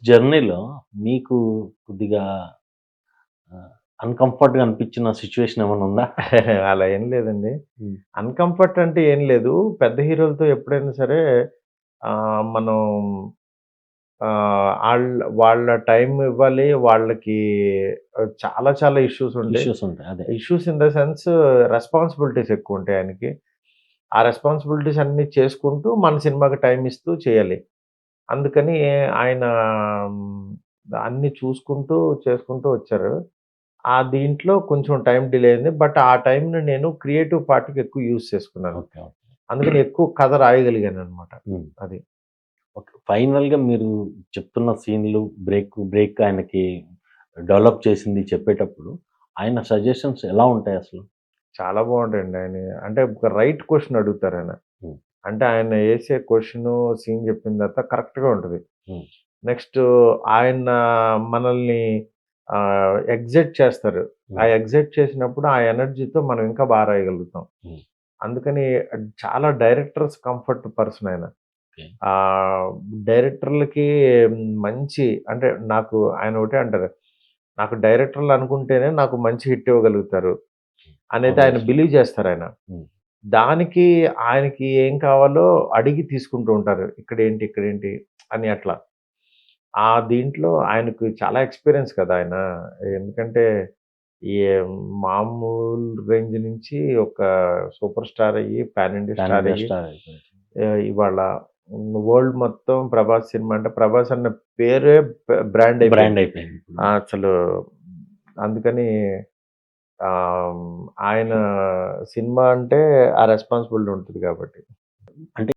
జర్నీలో మీకు కొద్దిగా అన్‌కంఫర్ట్‌గా అనిపించిన సిట్యుయేషన్ ఏమన్నా ఉందా? అలా ఏం లేదండి. హ్మ్. అన్‌కంఫర్ట్ అంటే ఏం లేదు. పెద్ద హీరోలతో ఎప్పుడైనా సరే మనం వాళ్ళ టైం ఇవ్వాలి. వాళ్ళకి చాలా చాలా ఇష్యూస్ ఉంటాయి. ఇష్యూస్ ఉంటాయి. అదే. Issues in the sense responsibilities ఎక్కువుంటాయి ఆయనకి. ఆ రెస్పాన్సిబిలిటీస్ అన్నీ చేసుకుంటూ మన సినిమాకి టైమ్ ఇస్తూ చేయాలి. అందుకని ఆయన హ్మ్, అన్నీ చూసుకుంటూ, చేసుకుంటూ వచ్చారు. దీంట్లో కొంచెం టైమ్ డిలే అయింది. బట్ ఆ టైమ్‌ని నేను క్రియేటివ్ పార్ట్‌కి ఎక్కువ యూజ్ చేసుకున్నాను. ఓకే. ఓకే. అందుకని ఎక్కువ కథ రాయగలిగాననమాట. హ్మ్. అది. ఓకే. ఫైనల్‌గా మీరు చెప్తున్న సీన్‌లు బ్రేక్ ఆయనకి డెవలప్ చేసింది చెప్పేటప్పుడు ఆయన సజెషన్స్ ఎలా ఉంటాయసలు? చాలా బావుంటాయండి ఆయనయి. అంటే ఒక రైట్ క్వెషన్ అడుగుతారాయన. హ్మ్. అంటే ఆయన ఏసే క్వెషను, సీన్ చెప్పిన తర్వాత కరెక్ట్‌గా ఉంటది. హ్మ్. నెక్స్టు ఆయన మనల్ని ఎక్సైట్ చేస్తారు. ఆ హ్మ్. ఎక్సైట్ చేసినప్పుడు ఆ ఎనర్జీతో మనం ఇంకా రాయగలుగుతాం. హ్మ్. అందుకని చాలా డైరెక్టర్స్ కంఫర్ట్ పర్సన్ ఆయన. ఓకే. ఆహ్, డైరెక్టర్లకి మంచి అంటే ఆయన ఒకటే అంటారు. నాకు డైరెక్టర్లు అనుకుంటేనే నాకు మంచి హిట్ ఇవ్వగలుగుతారు అనేది ఆయన ఆబ్వియస్‌లీ. బిలీవ్ చేస్తారాయన. హ్మ్. దానికి ఆయనకి ఏం కావాలో అడిగి తీసుకుంటూ ఉంటారు. ఇక్కడేంటి, ఇక్కడేంటి అని అట్లా. దీంట్లో ఆయనకు చాలా ఎక్స్‌పీరియన్స్ కదా ఆయన. ఎందుకంటే ఈ మామూలు రేంజ్ నుంచి ఒక సూపర్ స్టార్ అయ్యి, pan India pan star India అయ్యి స్టార్ అయిపోయారు. ఇవాళ వరల్డ్ మొత్తం 'ప్రభాస్' సినిమా అంటే 'ప్రభాస్' అన్న పేరే బ్రాండ్ బ్రాండ్ అయిపోయింది. అయిపోయింది ఇప్పుడు. అసలు అందుకని ఆహ్, ఆయన సినిమా అంటే ఆ రెస్పాన్సిబిలిటీ ఉంటది కాబట్టి. అంటే